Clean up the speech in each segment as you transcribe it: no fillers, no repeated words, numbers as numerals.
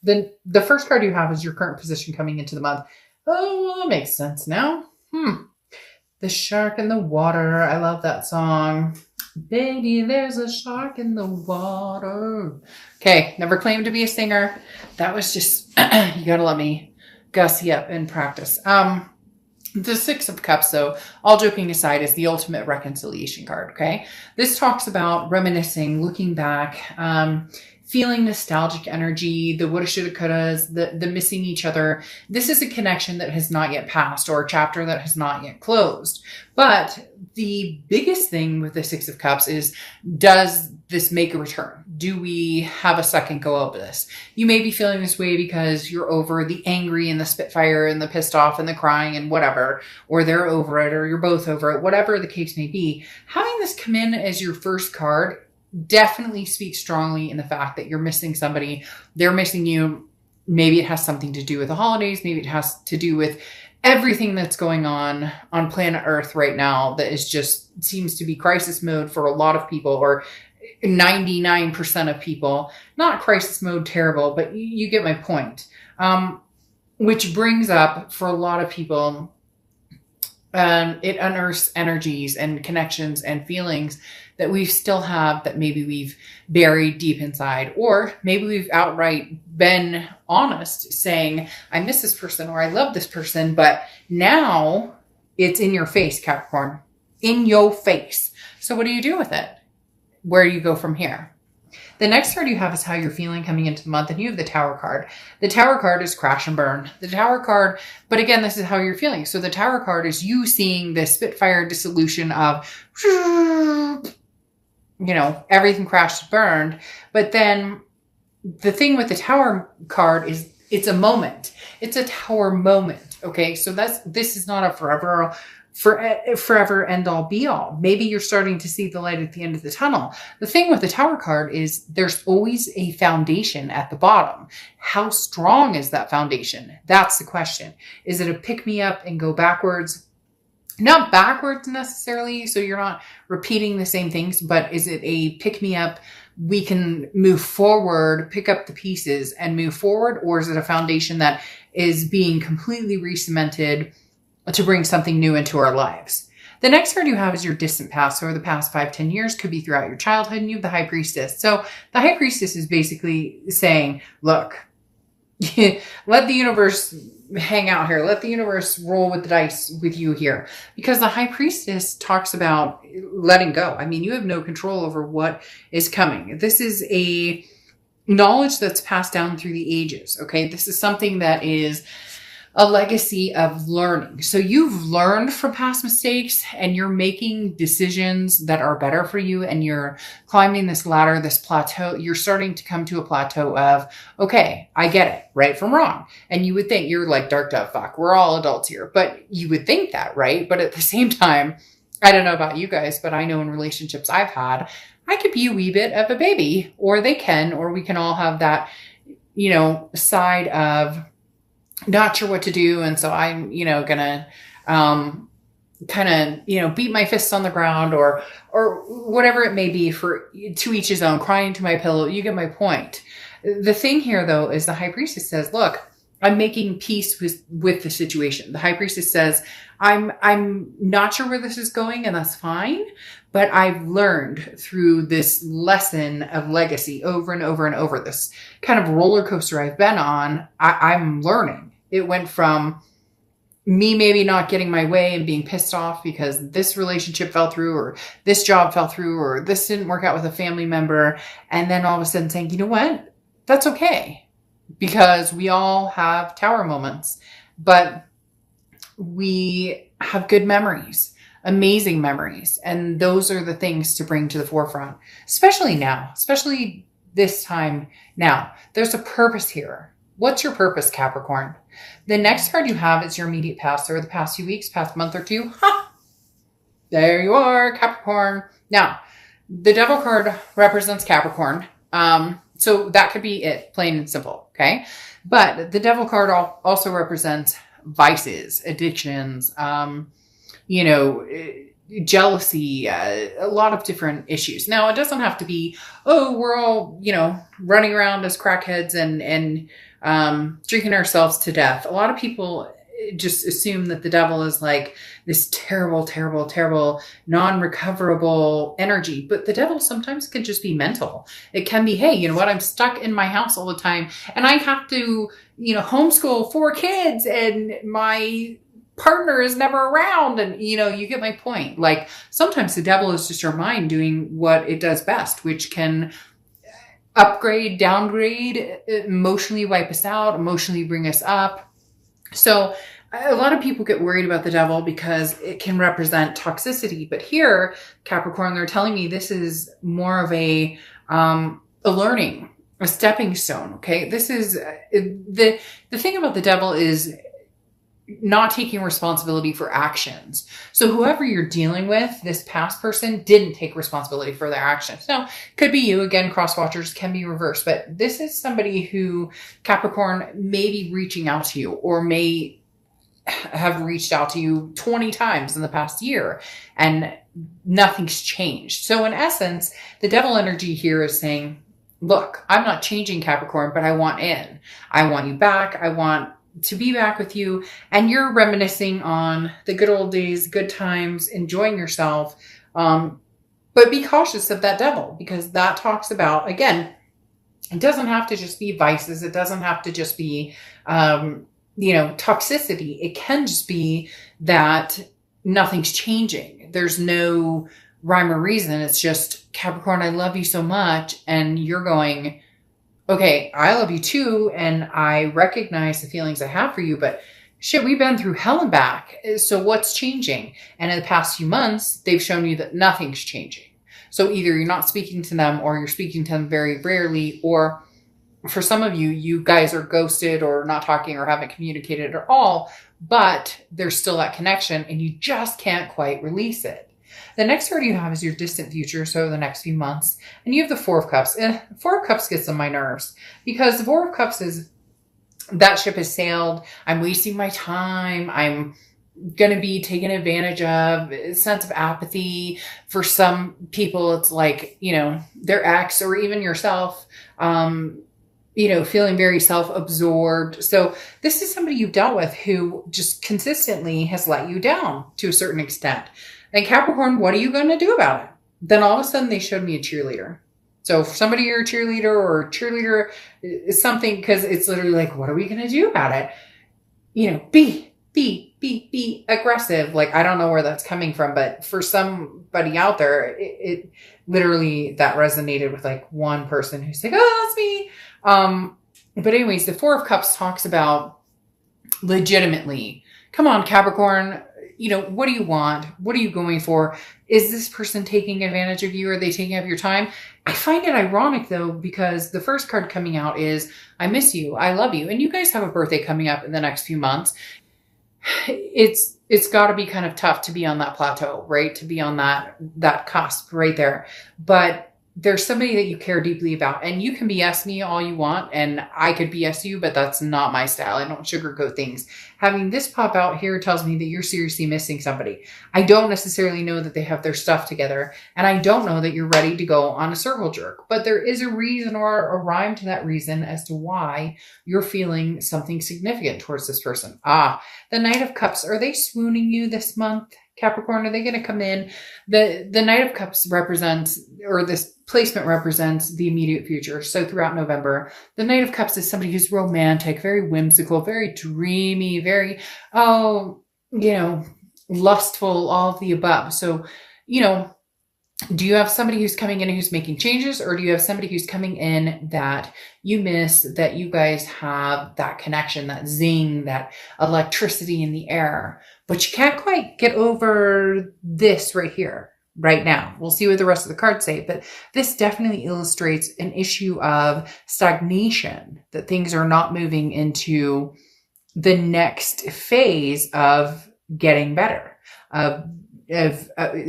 Then the first card you have is your current position coming into the month. Oh, that makes sense now. The shark in the water. I love that song. Baby, there's a shark in the water. Okay, never claimed to be a singer. That was just, you gotta let me gussy up and practice. The Six of Cups, though, all joking aside, is the ultimate reconciliation card, okay? This talks about reminiscing, looking back, feeling nostalgic energy, the woulda, shoulda, couldas, the missing each other. This is a connection that has not yet passed or a chapter that has not yet closed. But the biggest thing with the Six of Cups is, does this make a return? Do we have a second go of this? You may be feeling this way because you're over the angry and the spitfire and the pissed off and the crying and whatever, or they're over it, or you're both over it, whatever the case may be. Having this come in as your first card definitely speaks strongly in the fact that you're missing somebody. They're missing you. Maybe it has something to do with the holidays. Maybe it has to do with everything that's going on planet Earth right now that is just seems to be crisis mode for a lot of people, or 99% of people. Not crisis mode terrible, but you get my point. Which brings up, for a lot of people, it unearths energies and connections and feelings that we still have that maybe we've buried deep inside, or maybe we've outright been honest saying, I miss this person or I love this person, but now it's in your face, Capricorn, in your face. So what do you do with it? Where do you go from here? The next card you have is how you're feeling coming into the month, and you have the Tower card. The Tower card is crash and burn. The Tower card, but again, this is how you're feeling. So the Tower card is you seeing the spitfire dissolution of, everything crashed and burned. But then the thing with the Tower card is it's a moment. It's a Tower moment. Okay. So this is not a forever end all be all. Maybe you're starting to see the light at the end of the tunnel. The thing with the Tower card is there's always a foundation at the bottom. How strong is that foundation? That's the question. Is it a pick me up and go backwards? Not backwards necessarily, so you're not repeating the same things, but is it a pick me up? We can move forward, pick up the pieces and move forward, or is it a foundation that is being completely re-cemented to bring something new into our lives? The next card you have is your distant past, or the past 5-10 years, could be throughout your childhood, and you have the High Priestess. So the High Priestess is basically saying, look, let the universe hang out here. Let the universe roll with the dice with you here. Because the High Priestess talks about letting go. I mean, you have no control over what is coming. This is a knowledge that's passed down through the ages, okay? This is something that is a legacy of learning. So you've learned from past mistakes and you're making decisions that are better for you, and you're climbing this ladder, this plateau. You're starting to come to a plateau of, okay, I get it, right from wrong. And you would think, you're like, dark dove, fuck, we're all adults here. But you would think that, right? But at the same time, I don't know about you guys, but I know in relationships I've had, I could be a wee bit of a baby, or they can, or we can all have that, side of, not sure what to do. And so I'm, gonna, kind of, beat my fists on the ground or whatever it may be, for to each his own, crying to my pillow. You get my point. The thing here though, is the High Priestess says, look, I'm making peace with the situation. The High Priestess says, I'm not sure where this is going, and that's fine. But I've learned through this lesson of legacy over and over and over, this kind of roller coaster I've been on. I'm learning. It went from me maybe not getting my way and being pissed off because this relationship fell through, or this job fell through, or this didn't work out with a family member. And then all of a sudden saying, you know what? That's okay. Because we all have Tower moments, but we have good memories, amazing memories. And those are the things to bring to the forefront, especially now, especially this time now. There's a purpose here. What's your purpose, Capricorn? The next card you have is your immediate past, or the past few weeks, past month or two. Ha! There you are, Capricorn. Now, the Devil card represents Capricorn. So that could be it, plain and simple, okay? But the Devil card also represents vices, addictions, jealousy, a lot of different issues. Now, it doesn't have to be, oh, we're all, running around as crackheads and drinking ourselves to death. A lot of people just assume that the devil is like this terrible, terrible, terrible, non-recoverable energy. But the devil sometimes can just be mental. It can be, hey, you know what? I'm stuck in my house all the time and I have to, homeschool 4 kids and my partner is never around. And, you get my point. Like sometimes the devil is just our mind doing what it does best, which can upgrade, downgrade, emotionally wipe us out, emotionally bring us up. So a lot of people get worried about the devil because it can represent toxicity. But here, Capricorn, they're telling me this is more of a learning, a stepping stone. Okay. This is the thing about the devil is not taking responsibility for actions. So whoever you're dealing with, this past person didn't take responsibility for their actions. Now, could be you. Again, cross watchers can be reversed, but this is somebody who, Capricorn, may be reaching out to you or may have reached out to you 20 times in the past year and nothing's changed. So in essence, the devil energy here is saying, look, I'm not changing, Capricorn, but I want in. I want you back. I want to be back with you. And you're reminiscing on the good old days, good times, enjoying yourself. But be cautious of that devil because that talks about, again, it doesn't have to just be vices. It doesn't have to just be, toxicity. It can just be that nothing's changing. There's no rhyme or reason. It's just, Capricorn, I love you so much. And you're going, okay, I love you too. And I recognize the feelings I have for you, but shit, we've been through hell and back. So what's changing? And in the past few months, they've shown you that nothing's changing. So either you're not speaking to them or you're speaking to them very rarely, or for some of you, you guys are ghosted or not talking or haven't communicated at all, but there's still that connection and you just can't quite release it. The next card you have is your distant future, so the next few months. And you have the Four of Cups. Four of Cups gets on my nerves because the Four of Cups is, that ship has sailed. I'm wasting my time. I'm going to be taken advantage of. A sense of apathy. For some people, it's like, their ex or even yourself, feeling very self-absorbed. So this is somebody you've dealt with who just consistently has let you down to a certain extent. And Capricorn, what are you going to do about it? Then all of a sudden they showed me a cheerleader. So for somebody you're a cheerleader or a cheerleader is something, because it's literally like, what are we going to do about it? Be aggressive. Like, I don't know where that's coming from, but for somebody out there, it literally, that resonated with like one person who's like, oh, that's me. But anyways, the Four of Cups talks about legitimately, come on, Capricorn, what do you want? What are you going for? Is this person taking advantage of you? Are they taking up your time? I find it ironic though, because the first card coming out is, I miss you. I love you. And you guys have a birthday coming up in the next few months. It's got to be kind of tough to be on that plateau, right? To be on that cusp right there. But there's somebody that you care deeply about, and you can BS me all you want, and I could BS you, but that's not my style. I don't sugarcoat things. Having this pop out here tells me that you're seriously missing somebody. I don't necessarily know that they have their stuff together, and I don't know that you're ready to go on a circle jerk, but there is a reason or a rhyme to that reason as to why you're feeling something significant towards this person. The Knight of Cups, are they swooning you this month? Capricorn, are they going to come in? The Knight of Cups represents, or this placement represents, the immediate future. So throughout November, the Knight of Cups is somebody who's romantic, very whimsical, very dreamy, very, lustful, all of the above. So, do you have somebody who's coming in who's making changes, or do you have somebody who's coming in that you miss, that you guys have that connection, that zing, that electricity in the air, but you can't quite get over this right here, right now? We'll see what the rest of the cards say, but this definitely illustrates an issue of stagnation, that things are not moving into the next phase of getting better.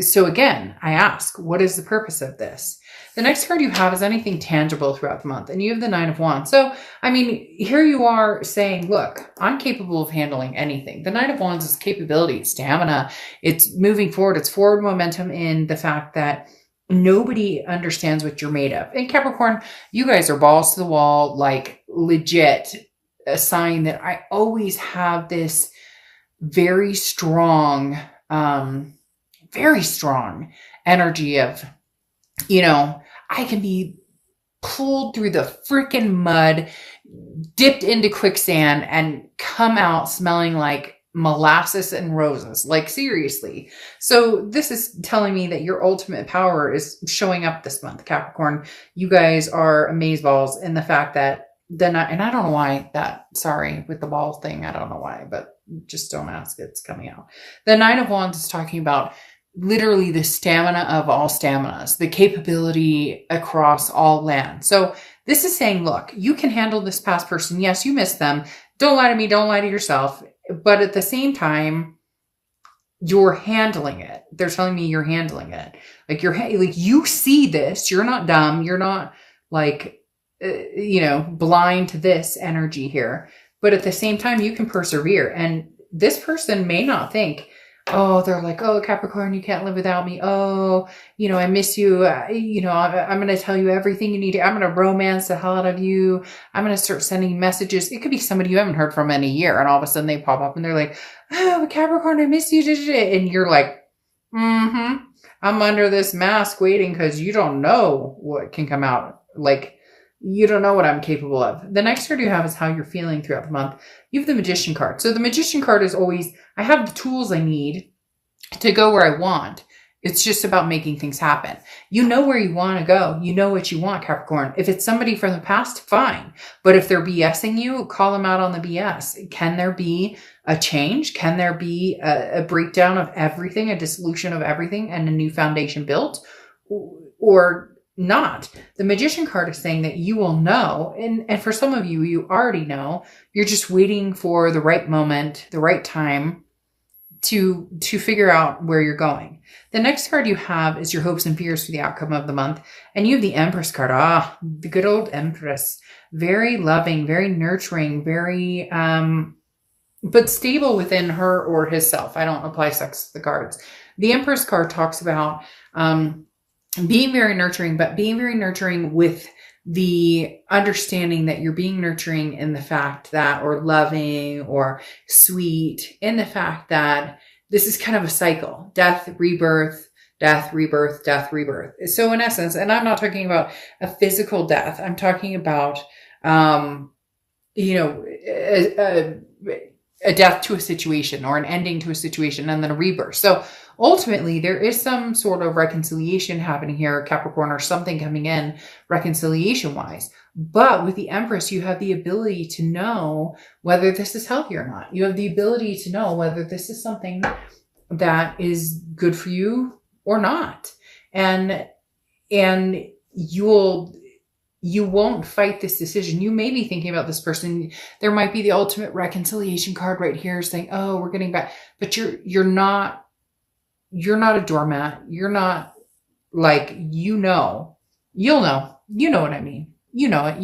So again, I ask, what is the purpose of this? The next card you have is anything tangible throughout the month. And you have the Nine of Wands. So, I mean, here you are saying, look, I'm capable of handling anything. The Nine of Wands is capability, it's stamina, it's moving forward, it's forward momentum in the fact that nobody understands what you're made of. And Capricorn, you guys are balls to the wall, like legit, a sign that I always have this very strong energy of, I can be pulled through the freaking mud, dipped into quicksand, and come out smelling like molasses and roses. Like, seriously. So this is telling me that your ultimate power is showing up this month, Capricorn. You guys are amazeballs in the fact that and I don't know why sorry, with the ball thing, I don't know why, but just don't ask, it's coming out. The Nine of Wands is talking about literally the stamina of all staminas, the capability across all land. So this is saying, look, you can handle this past person. Yes, you miss them. Don't lie to me. Don't lie to yourself. But at the same time, you're handling it. They're telling me you're handling it. Like you see this. You're not dumb. You're not blind to this energy here. But at the same time, you can persevere. And this person may not think, they're like, oh, Capricorn, you can't live without me. Oh, I miss you. I'm going to tell you everything you need. I'm going to romance the hell out of you. I'm going to start sending messages. It could be somebody you haven't heard from in a year. And all of a sudden they pop up and they're like, oh, Capricorn, I miss you. And you're like, I'm under this mask waiting because you don't know what can come out. Like, you don't know what I'm capable of. The next card you have is how you're feeling throughout the month. You have the Magician card. So the Magician card is always, I have the tools I need to go where I want. It's just about making things happen. You know where you want to go. You know what you want, Capricorn. If it's somebody from the past, fine. But if they're BSing you, call them out on the BS. Can there be a change? Can there be a breakdown of everything, a dissolution of everything, and a new foundation built? Or not? The Magician card is saying that you will know, and for some of you, you already know. You're just waiting for the right moment, the right time to figure out where you're going. The next card you have is your hopes and fears for the outcome of the month, and you have the Empress card. The good old Empress. Very loving, very nurturing, very but stable within her or his self. I don't apply sex to the cards. The Empress card talks about being very nurturing, but being very nurturing with the understanding that you're being nurturing in the fact that, or loving or sweet, in the fact that this is kind of a cycle. Death, rebirth, death, rebirth, death, rebirth. So in essence, and I'm not talking about a physical death. I'm talking about, a death to a situation or an ending to a situation and then a rebirth. So ultimately, there is some sort of reconciliation happening here, Capricorn, or something coming in reconciliation-wise. But with the Empress, you have the ability to know whether this is healthy or not. You have the ability to know whether this is something that is good for you or not. And you won't fight this decision. You may be thinking about this person. There might be the ultimate reconciliation card right here saying, oh, we're getting back. But you're not a doormat. You're not like, you'll know. You know what I mean. You know it.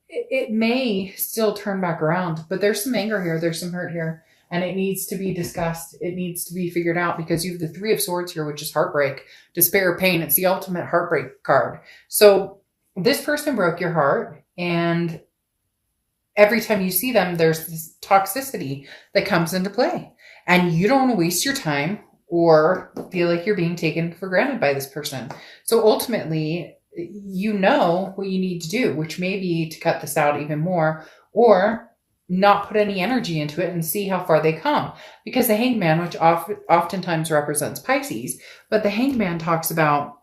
It may still turn back around, but there's some anger here. There's some hurt here. And it needs to be discussed. It needs to be figured out because you have the Three of Swords here, which is heartbreak, despair, pain. It's the ultimate heartbreak card. So this person broke your heart, and every time you see them, there's this toxicity that comes into play. And you don't want to waste your time or feel like you're being taken for granted by this person. So ultimately, you know what you need to do, which may be to cut this out even more, or not put any energy into it and see how far they come. Because the Hangman, which oftentimes represents Pisces, but the Hangman talks about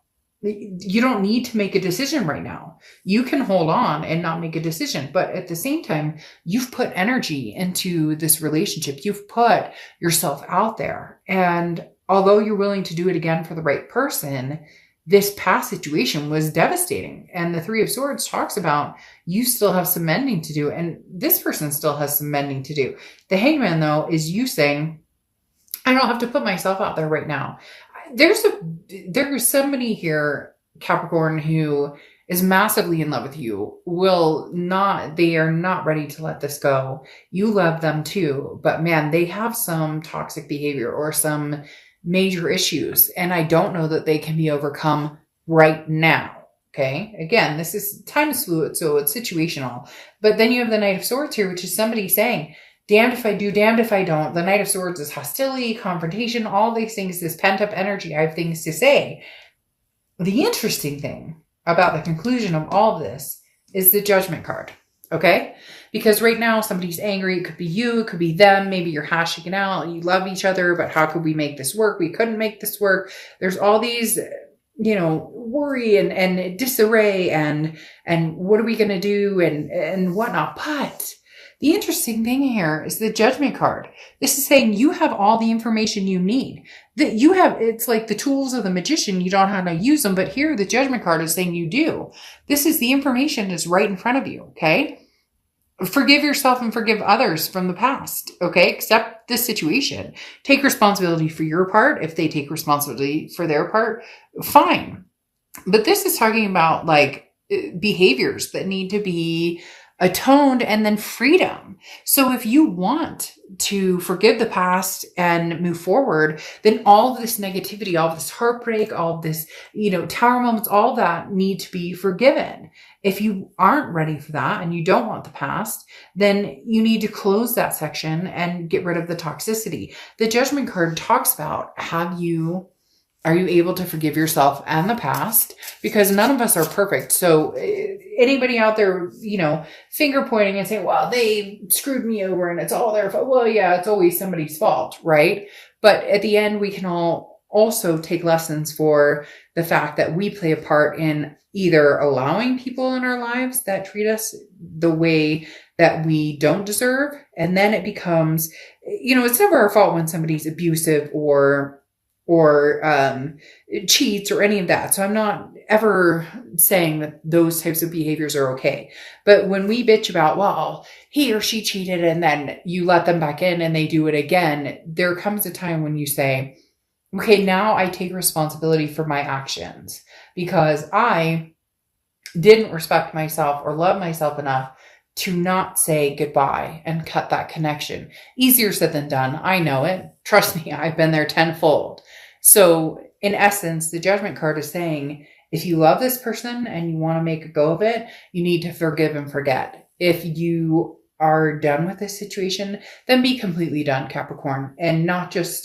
you don't need to make a decision right now. You can hold on and not make a decision. But at the same time, you've put energy into this relationship. You've put yourself out there. And although you're willing to do it again for the right person, this past situation was devastating. And the Three of Swords talks about you still have some mending to do. And this person still has some mending to do. The Hangman, though, is you saying, I don't have to put myself out there right now. There's somebody here Capricorn who is massively in love with you they are not ready to let this go. You love them too, but man, they have some toxic behavior or some major issues. And I don't know that they can be overcome right now. Okay. Again, this is time is fluid, so it's situational. But then you have the Knight of Swords here, which is somebody saying, damned if I do, damned if I don't. The Knight of Swords is hostility, confrontation, all these things, this pent up energy. I have things to say. The interesting thing about the conclusion of all of this is the Judgment card. Okay? Because right now somebody's angry. It could be you. It could be them. Maybe you're hashing it out. You love each other, but how could we make this work? We couldn't make this work. There's all these, worry and disarray and what are we going to do and whatnot. But the interesting thing here is the Judgment card. This is saying you have all the information you need. That it's like the tools of the magician. You don't know how to use them, but here the Judgment card is saying you do. This is the information is right in front of you. Okay. Forgive yourself and forgive others from the past. Okay. Accept this situation. Take responsibility for your part. If they take responsibility for their part, fine. But this is talking about like behaviors that need to be atoned and then freedom. So if you want to forgive the past and move forward, then all of this negativity, all of this heartbreak, all of this, tower moments, all that need to be forgiven. If you aren't ready for that and you don't want the past, then you need to close that section and get rid of the toxicity. The Judgment card talks about, are you able to forgive yourself and the past? Because none of us are perfect. So anybody out there, finger pointing and saying, well, they screwed me over and it's all their fault. Well, yeah, it's always somebody's fault, right? But at the end, we can all also take lessons for the fact that we play a part in either allowing people in our lives that treat us the way that we don't deserve. And then it becomes, it's never our fault when somebody's abusive or cheats or any of that. So I'm not ever saying that those types of behaviors are okay. But when we bitch about, well, he or she cheated and then you let them back in and they do it again, there comes a time when you say, okay, now I take responsibility for my actions because I didn't respect myself or love myself enough to not say goodbye and cut that connection. Easier said than done. I know it. Trust me, I've been there tenfold. So in essence, the Judgment card is saying, if you love this person and you want to make a go of it, you need to forgive and forget. If you are done with this situation, then be completely done, Capricorn, and not just